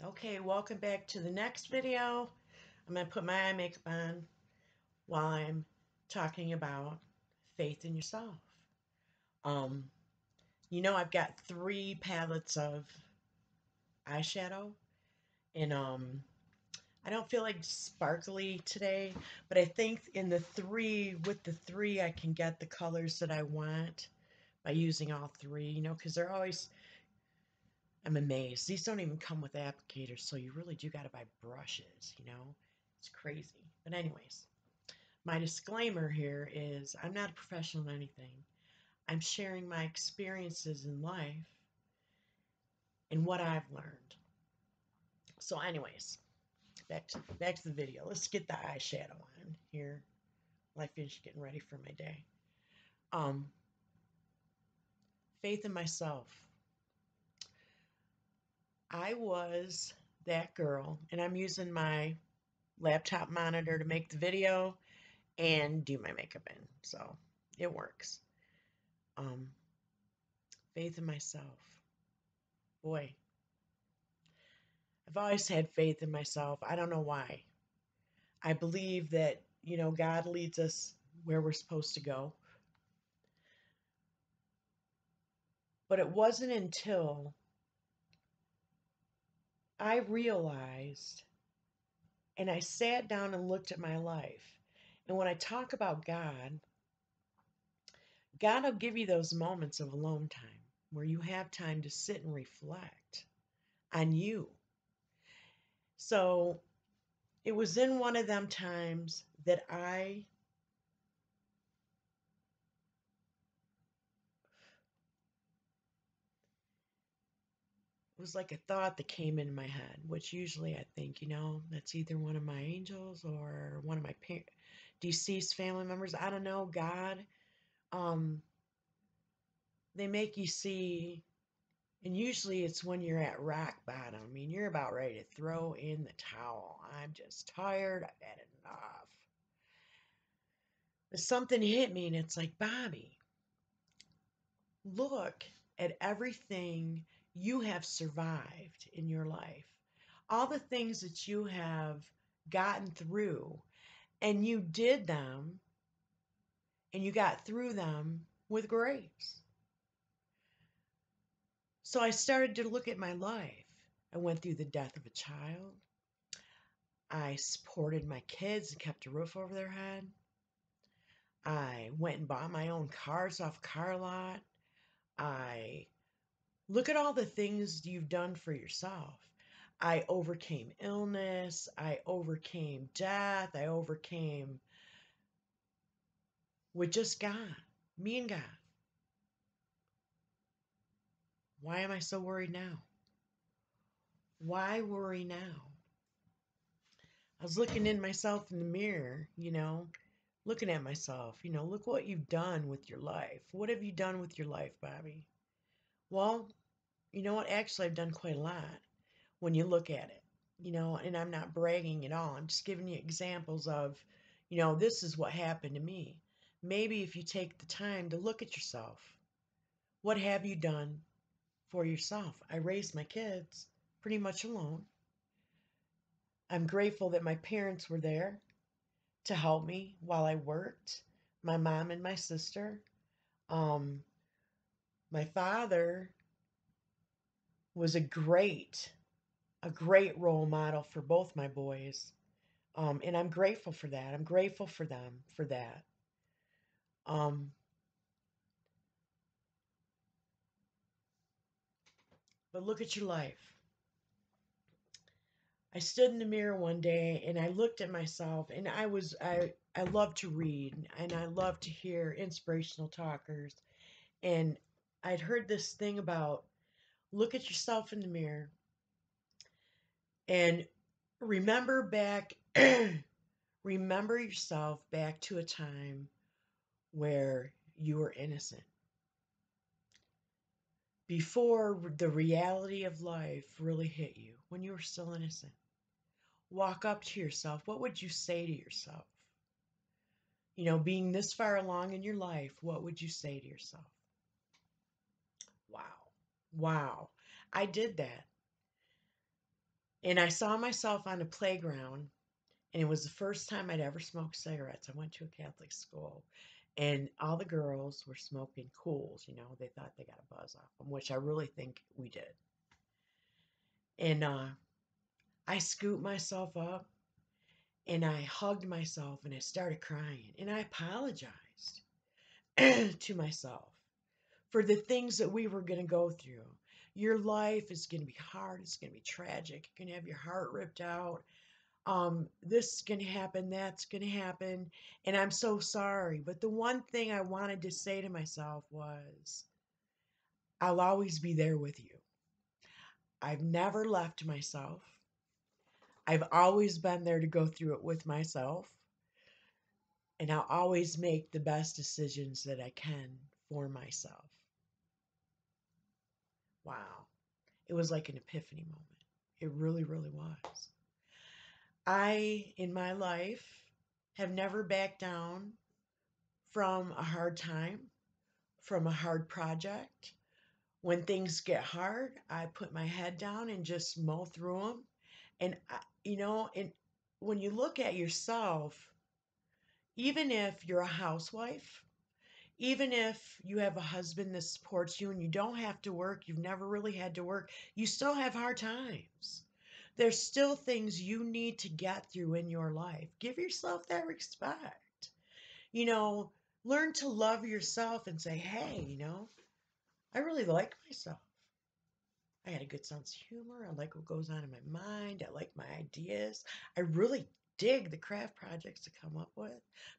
Okay, welcome back to the next video. I'm going to put my eye makeup on while I'm talking about faith in yourself. Um, I've got 3 palettes of eyeshadow, and I don't feel like sparkly today, but I think with the three, I can get the colors that I want by using all three, because I'm amazed. These don't even come with applicators, so you really do got to buy brushes. It's crazy. But anyways, my disclaimer here is I'm not a professional in anything. I'm sharing my experiences in life and what I've learned. So anyways, back to the video. Let's get the eyeshadow on here while I finish getting ready for my day. Um, Faith in myself. I was that girl, and I'm using my laptop monitor to make the video and do my makeup in. So it works. Um, Faith in myself. Boy, I've always had faith in myself. I don't know why. I believe that, God leads us where we're supposed to go. But it wasn't until I realized and I sat down and looked at my life. And when I talk about God will give you those moments of alone time where you have time to sit and reflect on you. So it was in one of them times that it was like a thought that came into my head, which usually I think, that's either one of my angels or one of my deceased family members. I don't know, God. Um, they make you see, and usually it's when you're at rock bottom. I mean, you're about ready to throw in the towel. I'm just tired. I've had enough. But something hit me, and it's like, Bobby, look at everything you have survived in your life, all the things that you have gotten through, and you did them and you got through them with grace. So I started to look at my life. I went through the death of a child. I supported my kids and kept a roof over their head. I went and bought my own cars off a car lot. I look at all the things you've done for yourself. I overcame illness. I overcame death. I overcame with just God, me and God. Why am I so worried now? Why worry now? I was looking in myself in the mirror, looking at myself, look what you've done with your life. What have you done with your life, Bobby? Well, you know what? Actually, I've done quite a lot when you look at it, and I'm not bragging at all. I'm just giving you examples of, this is what happened to me. Maybe if you take the time to look at yourself, what have you done for yourself? I raised my kids pretty much alone. I'm grateful that my parents were there to help me while I worked, my mom and my sister. Um, my father was a great role model for both my boys. And I'm grateful for that. I'm grateful for them for that. Um, but look at your life. I stood in the mirror one day and I looked at myself, and I love to read and I love to hear inspirational talkers. And I'd heard this thing about look at yourself in the mirror and remember back remember yourself back to a time where you were innocent before the reality of life really hit you, when you were still innocent. Walk up to yourself. What would you say to yourself? Being this far along in your life, what would you say to yourself? Wow. Wow. I did that. And I saw myself on a playground, and it was the first time I'd ever smoked cigarettes. I went to a Catholic school, and all the girls were smoking cools. They thought they got a buzz off them, which I really think we did. And I scooped myself up, and I hugged myself, and I started crying, and I apologized to myself for the things that we were going to go through. Your life is going to be hard. It's going to be tragic. You're going to have your heart ripped out. This is going to happen. That's going to happen. And I'm so sorry. But the one thing I wanted to say to myself was, I'll always be there with you. I've never left myself. I've always been there to go through it with myself. And I'll always make the best decisions that I can for myself. Wow. It was like an epiphany moment. It really, really was. I, in my life, have never backed down from a hard time, from a hard project. When things get hard, I put my head down and just mow through them. And, and when you look at yourself, even if you're a housewife, even if you have a husband that supports you and you don't have to work, you've never really had to work, you still have hard times. There's still things you need to get through in your life. Give yourself that respect. You know, learn to love yourself and say, hey, I really like myself. I got a good sense of humor. I like what goes on in my mind. I like my ideas. I really dig the craft projects to come up with.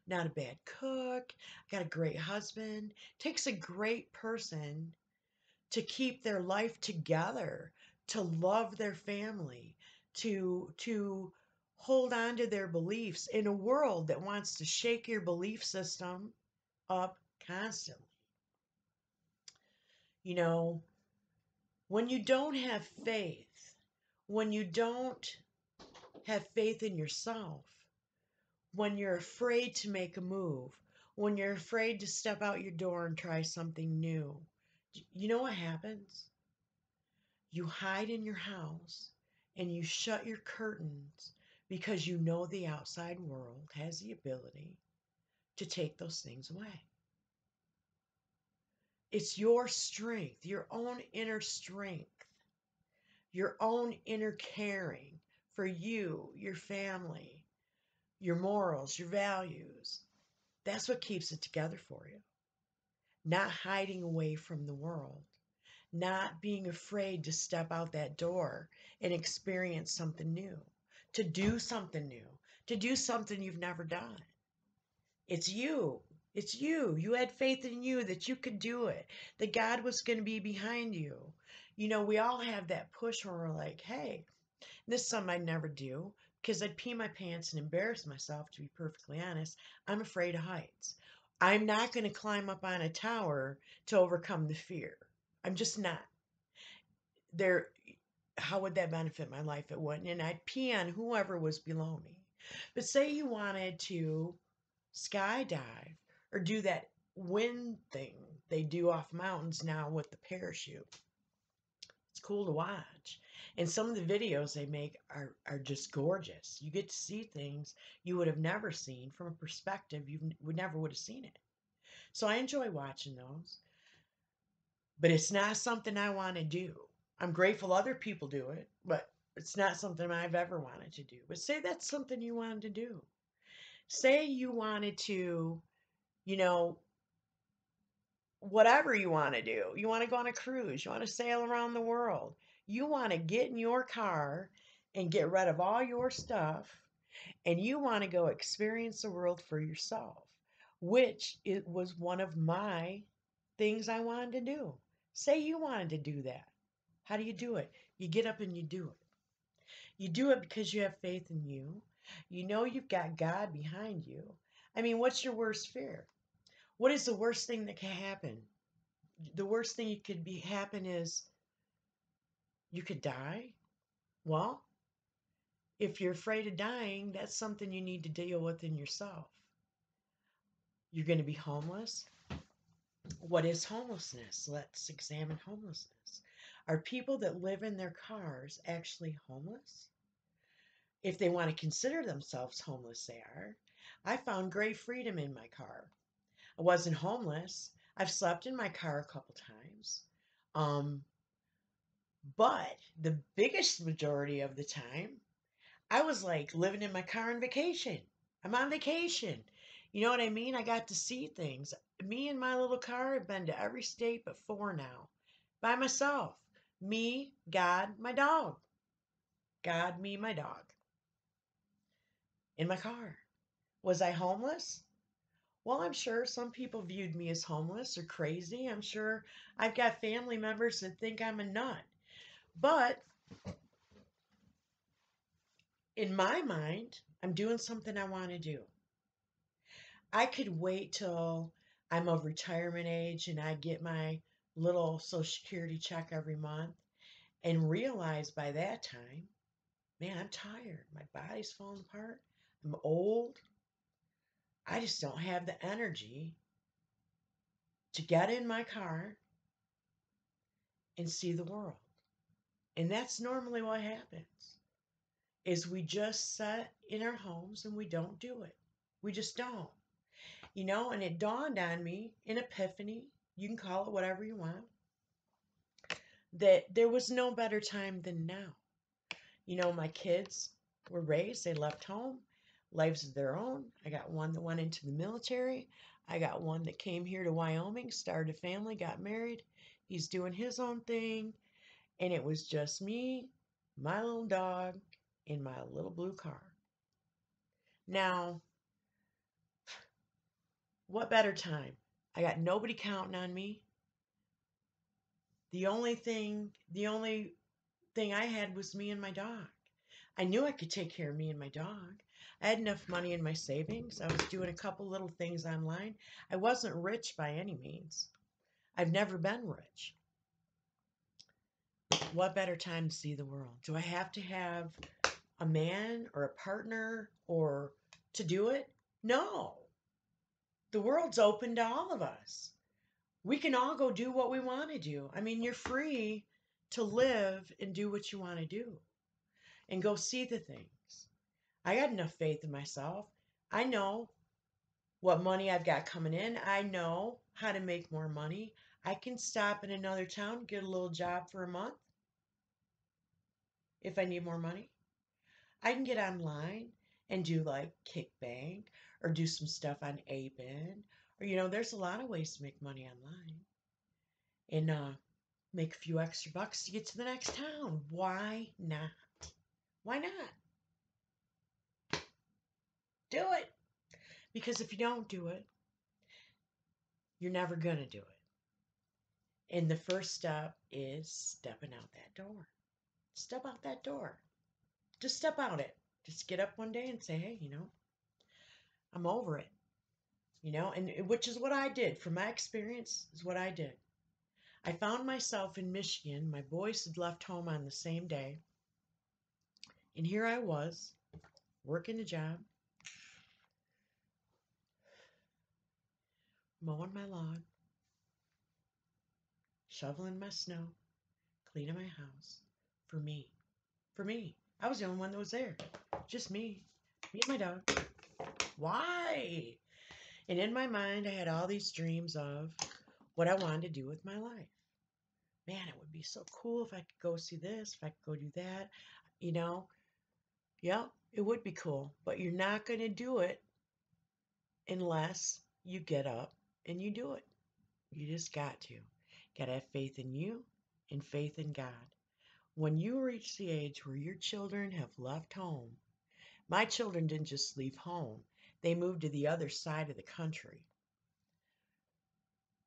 Not a bad cook. I got a great husband. Takes a great person to keep their life together, to love their family, to hold on to their beliefs in a world that wants to shake your belief system up constantly. You know, when you don't have faith, when you don't have faith in yourself, when you're afraid to make a move, when you're afraid to step out your door and try something new, you know what happens? You hide in your house and you shut your curtains because you know the outside world has the ability to take those things away. It's your strength, your own inner strength, your own inner caring for you, your family, your morals, your values. That's what keeps it together for you. Not hiding away from the world, not being afraid to step out that door and experience something new, to do something new, to do something you've never done. It's you. It's you. You had faith in you that you could do it, that God was going to be behind you. We all have that push where we're like, hey, this is something I'd never do because I'd pee my pants and embarrass myself, to be perfectly honest. I'm afraid of heights. I'm not going to climb up on a tower to overcome the fear. I'm just not. There, how would that benefit my life? It wouldn't. And I'd pee on whoever was below me. But say you wanted to skydive or do that wind thing they do off mountains now with the parachute. It's cool to watch. And some of the videos they make are just gorgeous. You get to see things you would have never seen from a perspective you would never would have seen it. So I enjoy watching those. But it's not something I want to do. I'm grateful other people do it, but it's not something I've ever wanted to do. But say that's something you wanted to do. Say you wanted to, you know, whatever you want to do. You want to go on a cruise, you want to sail around the world. You want to get in your car and get rid of all your stuff, and you want to go experience the world for yourself, which it was one of my things I wanted to do. Say you wanted to do that. How do you do it? You get up and you do it. You do it because you have faith in you. You know you've got God behind you. I mean, what's your worst fear? What is the worst thing that can happen? The worst thing you could be happen is you could die. Well, if you're afraid of dying, that's something you need to deal with in yourself. You're going to be homeless. What is homelessness? Let's examine homelessness. Are people that live in their cars actually homeless? If they want to consider themselves homeless, they are. I found great freedom in my car. I wasn't homeless. I've slept in my car a couple times. Um, but the biggest majority of the time, I was like living in my car on vacation. I'm on vacation. You know what I mean? I got to see things. Me and my little car have been to every state but four now. By myself. Me, God, my dog. God, me, my dog. In my car. Was I homeless? Well, I'm sure some people viewed me as homeless or crazy. I'm sure I've got family members that think I'm a nut. But in my mind, I'm doing something I want to do. I could wait till I'm of retirement age and I get my little Social Security check every month and realize by that time, man, I'm tired. My body's falling apart. I'm old. I just don't have the energy to get in my car and see the world. And that's normally what happens is we just sit in our homes and we don't do it. We just don't. And it dawned on me, an epiphany, you can call it whatever you want, that there was no better time than now. My kids were raised, they left home, lives of their own. I got one that went into the military. I got one that came here to Wyoming, started a family, got married. He's doing his own thing. And it was just me, my little dog, in my little blue car. Now, what better time? I got nobody counting on me. The only thing I had was me and my dog. I knew I could take care of me and my dog. I had enough money in my savings. I was doing a couple little things online. I wasn't rich by any means. I've never been rich. What better time to see the world? Do I have to have a man or a partner or to do it? No. The world's open to all of us. We can all go do what we want to do. I mean, you're free to live and do what you want to do and go see the things. I got enough faith in myself. I know what money I've got coming in. I know how to make more money. I can stop in another town, get a little job for a month if I need more money. I can get online and do like Kickbank or do some stuff on ABIN. Or, there's a lot of ways to make money online and make a few extra bucks to get to the next town. Why not? Why not? Do it. Because if you don't do it, you're never going to do it. And the first step is stepping out that door. Step out that door. Just step out it. Just get up one day and say, hey, I'm over it. And which is what I did. From my experience, is what I did. I found myself in Michigan. My boys had left home on the same day. And here I was, working a job, mowing my lawn, shoveling my snow, cleaning my house for me. For me. I was the only one that was there. Just me. Me and my dog. Why? And in my mind, I had all these dreams of what I wanted to do with my life. Man, it would be so cool if I could go see this, if I could go do that. Yeah, it would be cool. But you're not going to do it unless you get up and you do it. You just got to. Got to have faith in you and faith in God. When you reach the age where your children have left home, my children didn't just leave home, they moved to the other side of the country.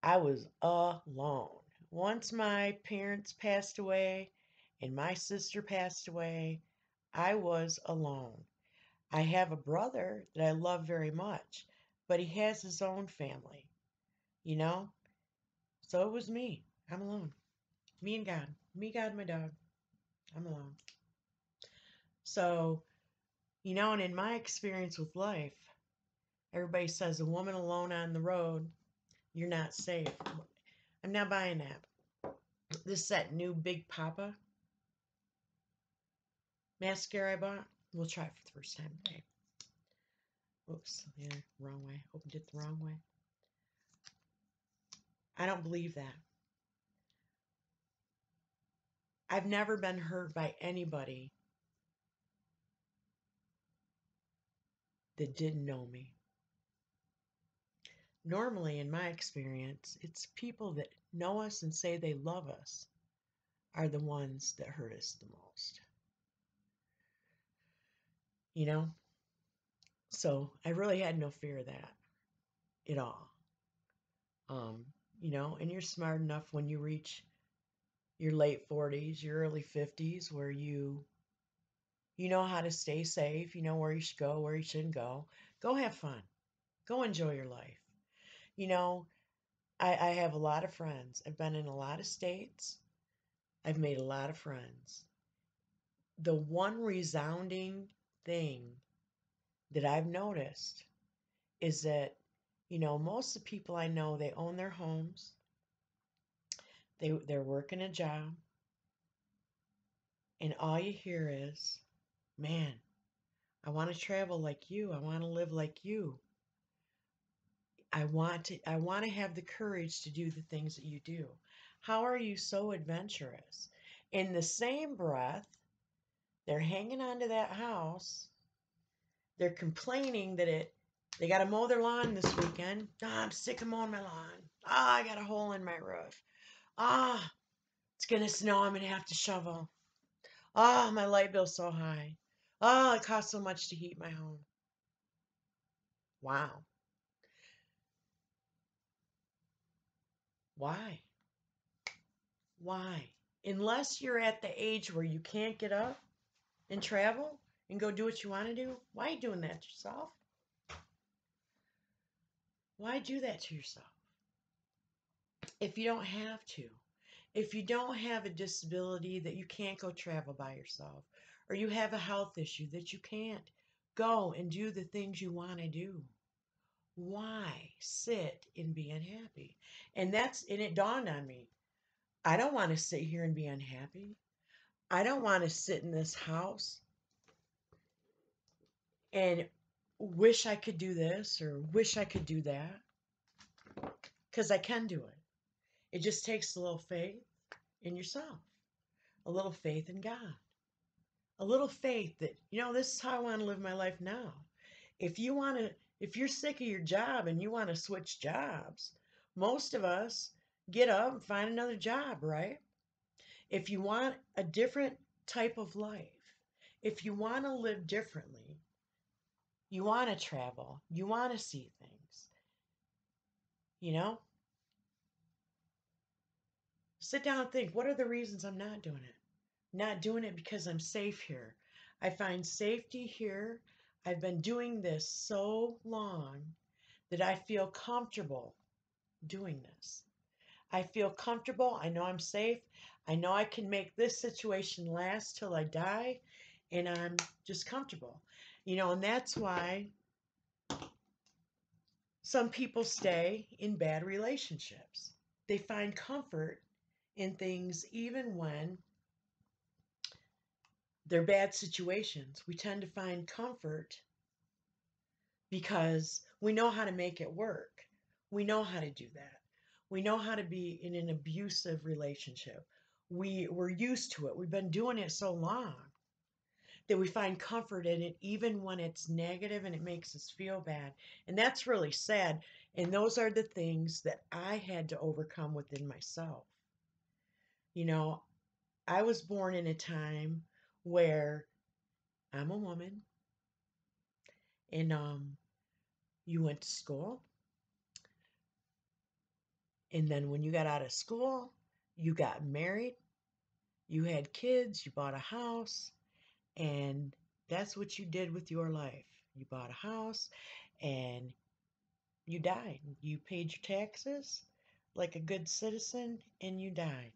I was alone. Once my parents passed away and my sister passed away, I was alone. I have a brother that I love very much, but he has his own family, you know? So it was me. I'm alone. Me and God. Me, God, and my dog. I'm alone. So, and in my experience with life, everybody says a woman alone on the road, you're not safe. I'm not buying that. This is that new Big Papa mascara I bought. We'll try it for the first time today. Oops, yeah, wrong way. Opened it the wrong way. I don't believe that. I've never been hurt by anybody that didn't know me. Normally, in my experience, it's people that know us and say they love us are the ones that hurt us the most. You know? So I really had no fear of that at all. Um, and you're smart enough when you reach your late 40s, your early 50s, where you know how to stay safe, you know where you should go, where you shouldn't go. Go have fun. Go enjoy your life. You know, I have a lot of friends. I've been in a lot of states. I've made a lot of friends. The one resounding thing that I've noticed is that, most of the people I know, they own their homes. They're working a job. And all you hear is, man, I want to travel like you. I want to live like you. I want to have the courage to do the things that you do. How are you so adventurous? In the same breath, they're hanging on to that house. They're complaining that they got to mow their lawn this weekend. I'm sick of mowing my lawn. I got a hole in my roof. It's going to snow. I'm going to have to shovel. My light bill's so high. It costs so much to heat my home. Wow. Why? Why? Unless you're at the age where you can't get up and travel and go do what you want to do, why are you doing that to yourself? Why do that to yourself? If you don't have to, if you don't have a disability that you can't go travel by yourself, or you have a health issue that you can't go and do the things you want to do, why sit and be unhappy? And it dawned on me. I don't want to sit here and be unhappy. I don't want to sit in this house and wish I could do this or wish I could do that, because I can do it. It just takes a little faith in yourself, a little faith in God, a little faith that, this is how I want to live my life now. If you're sick of your job and you want to switch jobs, most of us get up and find another job, right? If you want a different type of life, if you want to live differently, you want to travel, you want to see things, you know, sit down and think, what are the reasons I'm not doing it? Not doing it because I'm safe here. I find safety here. I've been doing this so long that I feel comfortable doing this. I feel comfortable. I know I'm safe. I know I can make this situation last till I die, and I'm just comfortable. And that's why some people stay in bad relationships. They find comfort in things even when they're bad situations. We tend to find comfort because we know how to make it work. We know how to do that. We know how to be in an abusive relationship. We're used to it. We've been doing it so long that we find comfort in it even when it's negative and it makes us feel bad. And that's really sad. And those are the things that I had to overcome within myself. I was born in a time where I'm a woman, and you went to school, and then when you got out of school, you got married, you had kids, you bought a house, and that's what you did with your life. You bought a house and you died. You paid your taxes like a good citizen and you died.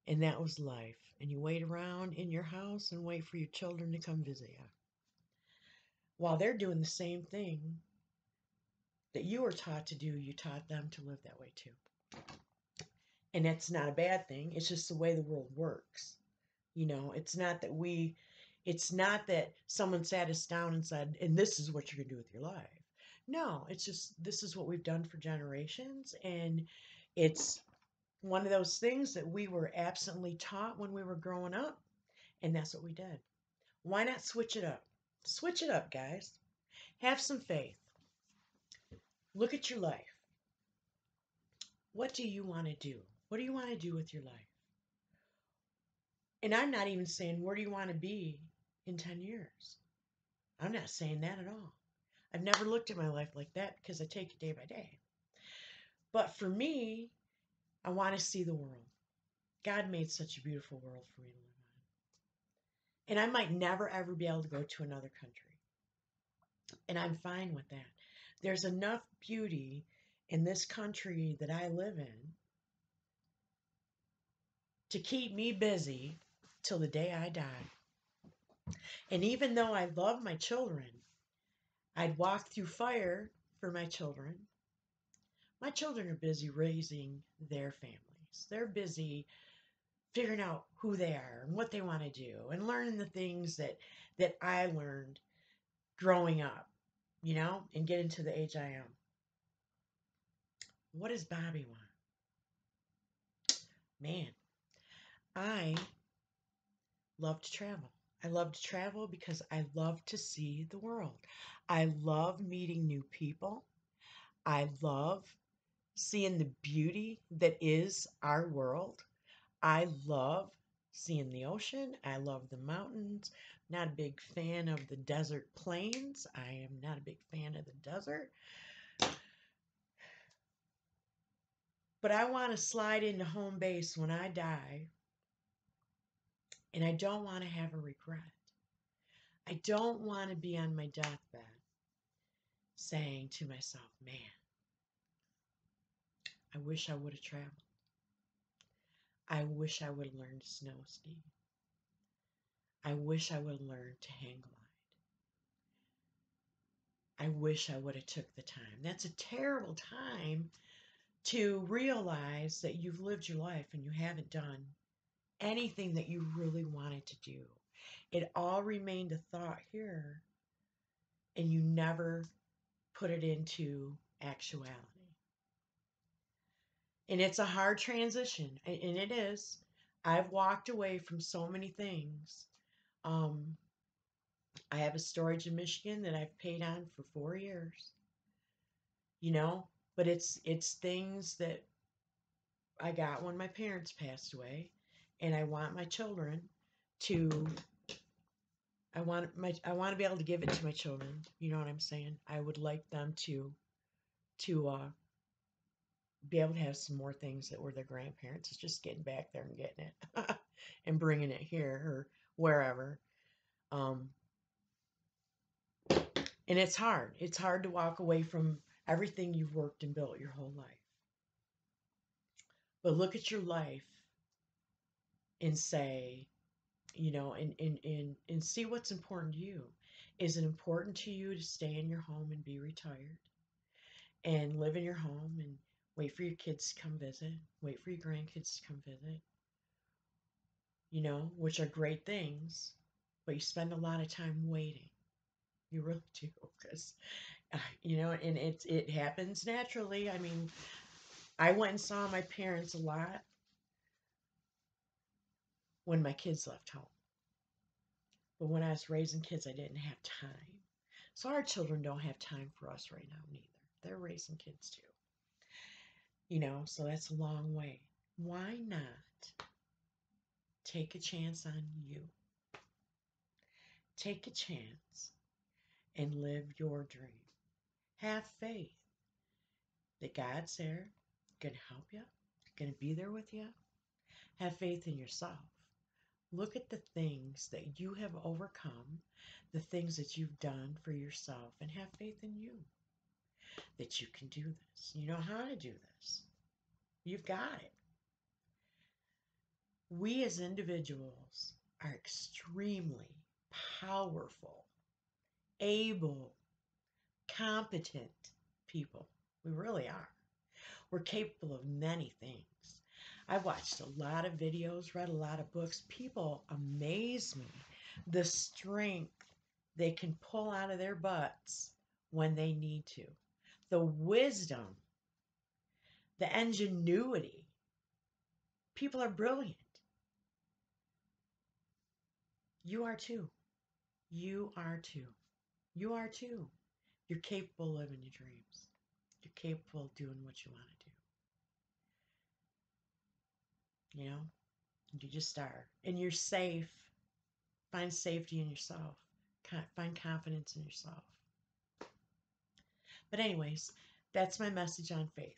And that was life. And you wait around in your house and wait for your children to come visit you. While they're doing the same thing that you were taught to do, you taught them to live that way too. And that's not a bad thing. It's just the way the world works. It's not that someone sat us down and said, and this is what you're going to do with your life. No, it's just this is what we've done for generations. And it's one of those things that we were absently taught when we were growing up. And that's what we did. Why not switch it up? Switch it up, guys. Have some faith. Look at your life. What do you want to do? What do you want to do with your life? And I'm not even saying, where do you want to be in 10 years? I'm not saying that at all. I've never looked at my life like that because I take it day by day. But for me, I want to see the world. God made such a beautiful world for me to live on. And I might never, ever be able to go to another country. And I'm fine with that. There's enough beauty in this country that I live in to keep me busy till the day I die. And even though I love my children, I'd walk through fire for my children. My children are busy raising their families. They're busy figuring out who they are and what they want to do and learning the things that I learned growing up, and getting to the age I am. What does Bobby want? Man, I love to travel. I love to travel because I love to see the world. I love meeting new people. I love seeing the beauty that is our world. I love seeing the ocean. I love the mountains. Not a big fan of the desert plains. I am not a big fan of the desert. But I want to slide into home base when I die, and I don't want to have a regret. I don't want to be on my deathbed saying to myself, man, I wish I would have traveled. I wish I would have learned to snow ski. I wish I would have learned to hang glide. I wish I would have took the time. That's a terrible time to realize that you've lived your life and you haven't done anything that you really wanted to do. It all remained a thought here, and you never put it into actuality. And it's a hard transition, and it is. I've walked away from so many things. I have a storage in Michigan that I've paid on for 4 years, but it's things that I got when my parents passed away, and I want my children to I want to be able to give it to my children. You know what I'm saying? I would like them to be able to have some more things that were their grandparents. It's just getting back there and getting it and bringing it here or wherever. And it's hard. It's hard to walk away from everything you've worked and built your whole life. But look at your life and say, and see what's important to you. Is it important to you to stay in your home and be retired and live in your home and wait for your kids to come visit, wait for your grandkids to come visit, which are great things, but you spend a lot of time waiting. You really do, because, and it happens naturally. I mean, I went and saw my parents a lot when my kids left home. But when I was raising kids, I didn't have time. So our children don't have time for us right now neither. They're raising kids too. So that's a long way. Why not take a chance on you? Take a chance and live your dream. Have faith that God's there, going to help you, going to be there with you. Have faith in yourself. Look at the things that you have overcome, the things that you've done for yourself, and have faith in you that you can do this. You know how to do this. You've got it. We as individuals are extremely powerful, able, competent people. We really are. We're capable of many things. I watched a lot of videos, read a lot of books. People amaze me. The strength they can pull out of their butts when they need to. The wisdom, the ingenuity. People are brilliant. You are too. You are too. You are too. You're capable of living your dreams. You're capable of doing what you want to do. You know, you just are. And you're safe. Find safety in yourself. Find confidence in yourself. But, anyways, that's my message on faith.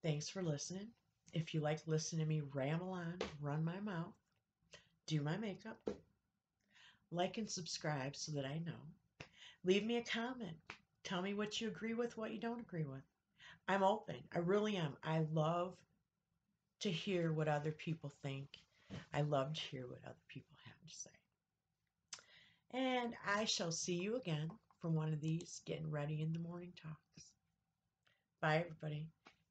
Thanks for listening. If you like listening to me ramble on, run my mouth, do my makeup, like and subscribe so that I know. Leave me a comment. Tell me what you agree with, what you don't agree with. I'm open. I really am. I love to hear what other people think. I love to hear what other people have to say. And I shall see you again from one of these Getting Ready in the Morning Talks. Bye, everybody.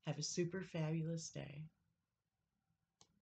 Have a super fabulous day.